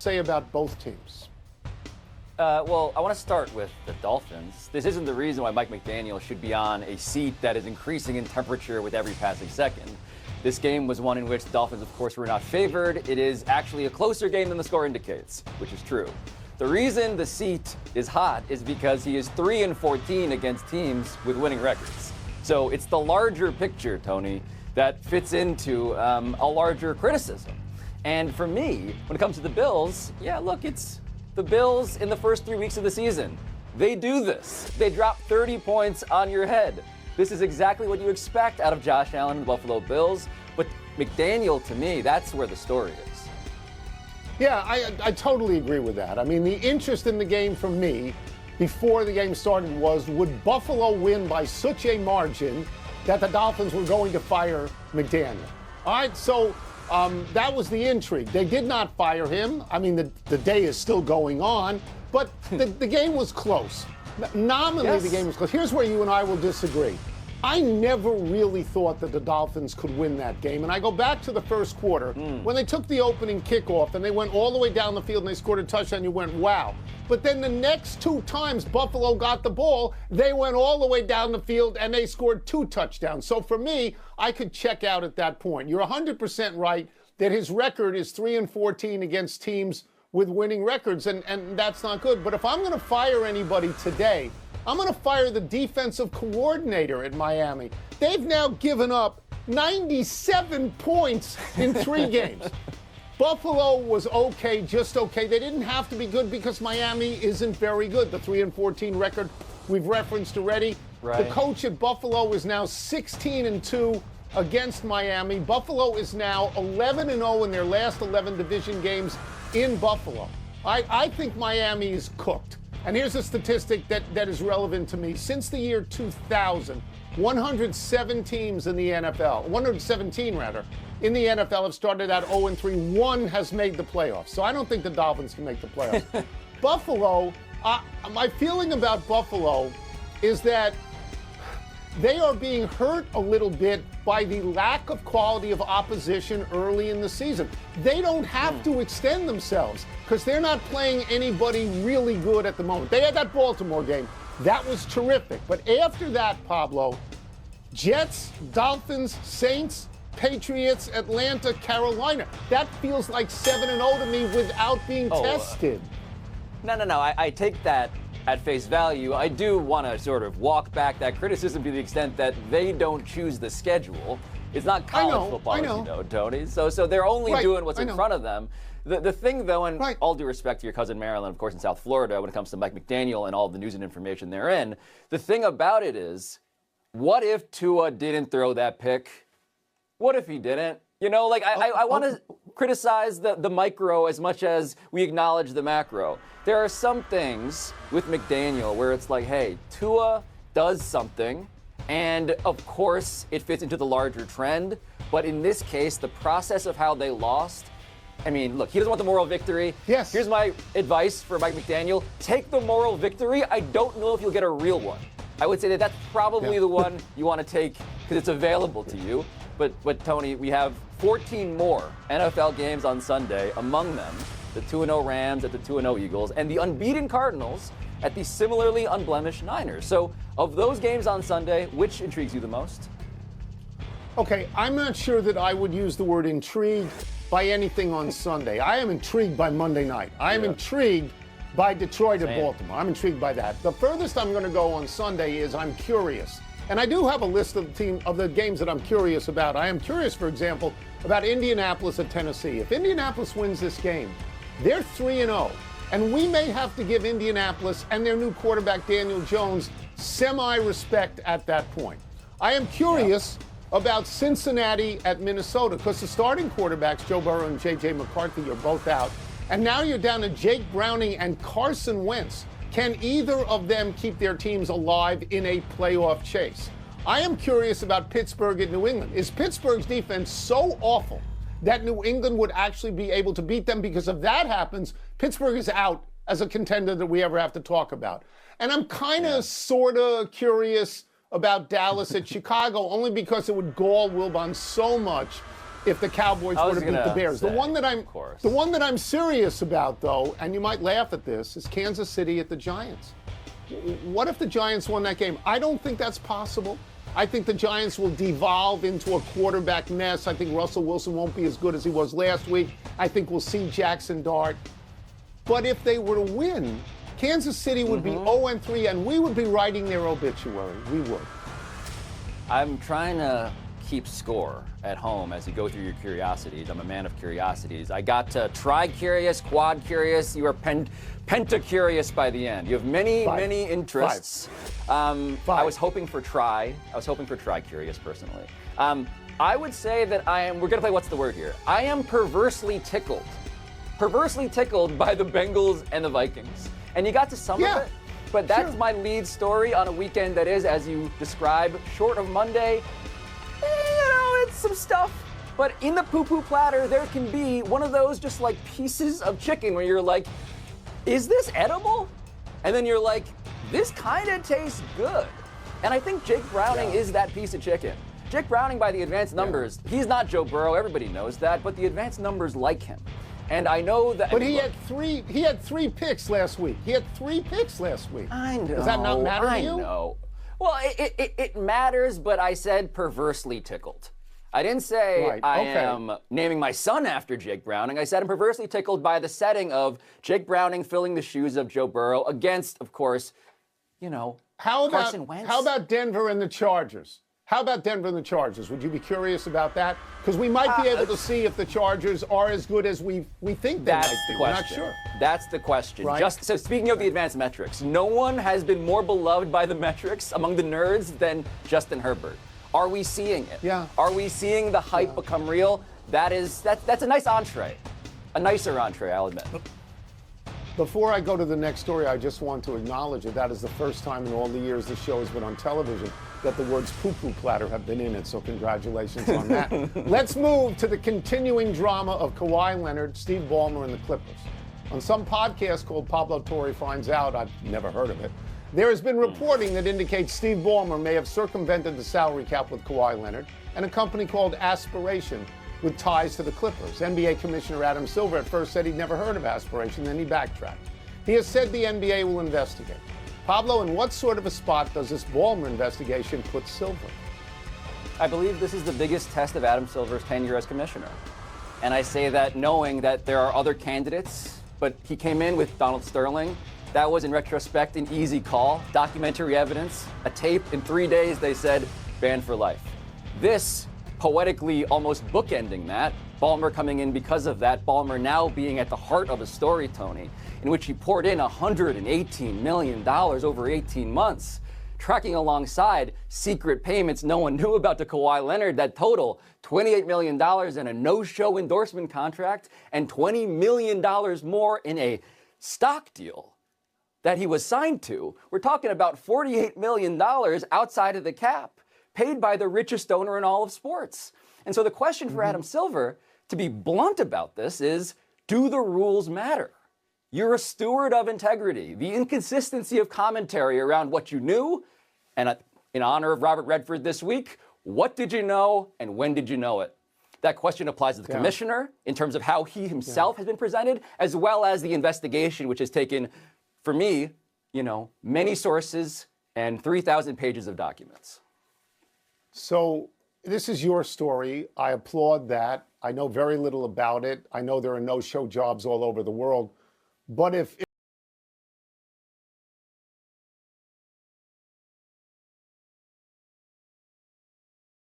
say about both teams? Well, I want to start with the Dolphins. This isn't the reason why Mike McDaniel should be on a seat that is increasing in temperature with every passing second. This game was one in which the Dolphins, of course, were not favored. It is actually a closer game than the score indicates, which is true. The reason the seat is hot is because he is 3-14 against teams with winning records. So it's the larger picture, Tony, that fits into a larger criticism. And for me, when it comes to the Bills, yeah, look, it's the Bills in the first 3 weeks of the season. They do this. They drop 30 points on your head. This is exactly what you expect out of Josh Allen and the Buffalo Bills. But McDaniel, to me, that's where the story is. Yeah, I totally agree with that. I mean, the interest in the game for me before the game started was, would Buffalo win by such a margin that the Dolphins were going to fire McDaniel? All right, so that was the intrigue. They did not fire him. I mean, the day is still going on, but the game was close. Nominally, yes. The game was close. Here's where you and I will disagree. I never really thought that the Dolphins could win that game. And I go back to the first quarter when they took the opening kickoff and they went all the way down the field and they scored a touchdown. You went, wow. But then the next two times Buffalo got the ball, they went all the way down the field and they scored 2 touchdowns. So for me, I could check out at that point. You're 100% right that his record is 3-14 against teams with winning records, and that's not good. But if I'm going to fire anybody today, I'm going to fire the defensive coordinator at Miami. They've now given up 97 points in 3 games. Buffalo was okay, just okay. They didn't have to be good because Miami isn't very good. The 3-14 record we've referenced already. Right. The coach at Buffalo is now 16-2 against Miami. Buffalo is now 11-0 in their last 11 division games in Buffalo. I think Miami is cooked. And here's a statistic that is relevant to me. Since the year 2000, 107 teams in the NFL, 117 rather, in the NFL have started out 0-3. 1 has made the playoffs. So I don't think the Dolphins can make the playoffs. Buffalo, my feeling about Buffalo is that they are being hurt a little bit by the lack of quality of opposition early in the season. They don't have to extend themselves because they're not playing anybody really good at the moment. They had that Baltimore game. That was terrific. But after that, Pablo, Jets, Dolphins, Saints, Patriots, Atlanta, Carolina. That feels like 7-0 to me without being tested. No. I take that at face value. I do want to sort of walk back that criticism to the extent that they don't choose the schedule. It's not college football, as you know, Tony. So they're only doing what's in front of them. The thing, though, and all due respect to your cousin Maryland, of course, in South Florida, when it comes to Mike McDaniel and all the news and information therein, the thing about it is, what if Tua didn't throw that pick? What if he didn't? You know, like, I want to criticize the micro as much as we acknowledge the macro. There are some things with McDaniel where it's like, hey, Tua does something, and of course it fits into the larger trend. But in this case, the process of how they lost, I mean, look, he doesn't want the moral victory. Yes. Here's my advice for Mike McDaniel. Take the moral victory. I don't know if you'll get a real one. I would say that that's probably the one you want to take because it's available to you. But Tony, we have 14 more NFL games on Sunday, among them the 2-0 Rams at the 2-0 Eagles and the unbeaten Cardinals at the similarly unblemished Niners. So of those games on Sunday, which intrigues you the most? Okay, I'm not sure that I would use the word intrigued by anything on Sunday. I am intrigued by Monday night. I am intrigued by Detroit and Baltimore. I'm intrigued by that. The furthest I'm going to go on Sunday is I'm curious. And I do have a list of the games that I'm curious about. I am curious, for example, about Indianapolis at Tennessee. If Indianapolis wins this game, they're 3-0. And we may have to give Indianapolis and their new quarterback, Daniel Jones, semi-respect at that point. I am curious about Cincinnati at Minnesota because the starting quarterbacks, Joe Burrow and J.J. McCarthy, are both out. And now you're down to Jake Browning and Carson Wentz. Can either of them keep their teams alive in a playoff chase? I am curious about Pittsburgh at New England. Is Pittsburgh's defense so awful that New England would actually be able to beat them? Because if that happens, Pittsburgh is out as a contender that we ever have to talk about. And I'm kind of sort of curious about Dallas at Chicago, only because it would gall Wilbon so much if the Cowboys were to beat the Bears. The one that I'm serious about, though, and you might laugh at this, is Kansas City at the Giants. What if the Giants won that game? I don't think that's possible. I think the Giants will devolve into a quarterback mess. I think Russell Wilson won't be as good as he was last week. I think we'll see Jackson Dart. But if they were to win, Kansas City would be 0-3, and we would be writing their obituary. We would. I'm trying to keep score at home as you go through your curiosities. I'm a man of curiosities. I got to tri-curious, quad-curious. You are penta-curious by the end. You have many interests. I was hoping for tri-curious personally. I would say that we're going to play what's the word here. I am perversely tickled by the Bengals and the Vikings. And you got to some of it, but that's my lead story on a weekend that is, as you describe, short of Monday. It's some stuff. But in the poo-poo platter, there can be one of those just like pieces of chicken where you're like, is this edible? And then you're like, this kind of tastes good. And I think Jake Browning is that piece of chicken. Jake Browning, by the advanced numbers, he's not Joe Burrow, everybody knows that, but the advanced numbers like him. And I know that. But he had three picks last week. I know. Does that not matter to you? I know. Well, it matters, but I said perversely tickled. I didn't say I am naming my son after Jake Browning. I said I'm perversely tickled by the setting of Jake Browning filling the shoes of Joe Burrow against, of course, Carson Wentz. How about Denver and the Chargers? Would you be curious about that? Because we might be able to see if the Chargers are as good as we think they might be. We're not sure. That's the question. Right? So speaking of the advanced metrics, no one has been more beloved by the metrics among the nerds than Justin Herbert. Are we seeing it? Yeah. Are we seeing the hype become real? That's a nice entree. A nicer entree, I'll admit. Before I go to the next story, I just want to acknowledge that is the first time in all the years the show has been on television that the words poo-poo platter have been in it, so congratulations on that. Let's move to the continuing drama of Kawhi Leonard, Steve Ballmer, and the Clippers. On some podcast called Pablo Torre Finds Out, I've never heard of it, there has been reporting that indicates Steve Ballmer may have circumvented the salary cap with Kawhi Leonard and a company called Aspiration with ties to the Clippers. NBA Commissioner Adam Silver at first said he'd never heard of Aspiration, then he backtracked. He has said the NBA will investigate. Pablo, in what sort of a spot does this Ballmer investigation put Silver? I believe this is the biggest test of Adam Silver's tenure as commissioner. And I say that knowing that there are other candidates, but he came in with Donald Sterling. That was, in retrospect, an easy call. Documentary evidence, a tape. In 3 days, they said, banned for life. This, poetically almost bookending that, Ballmer coming in because of that, Ballmer now being at the heart of a story, Tony, in which he poured in $118 million over 18 months, tracking alongside secret payments no one knew about to Kawhi Leonard that total $28 million in a no-show endorsement contract and $20 million more in a stock deal that he was signed to. We're talking about $48 million outside of the cap, paid by the richest owner in all of sports. And so the question for Adam Silver, to be blunt about this, is, do the rules matter? You're a steward of integrity. The inconsistency of commentary around what you knew, and in honor of Robert Redford this week, what did you know and when did you know it? That question applies to the commissioner in terms of how he himself has been presented, as well as the investigation, which has taken, for me, many sources and 3,000 pages of documents. So this is your story. I applaud that. I know very little about it. I know there are no-show jobs all over the world. But if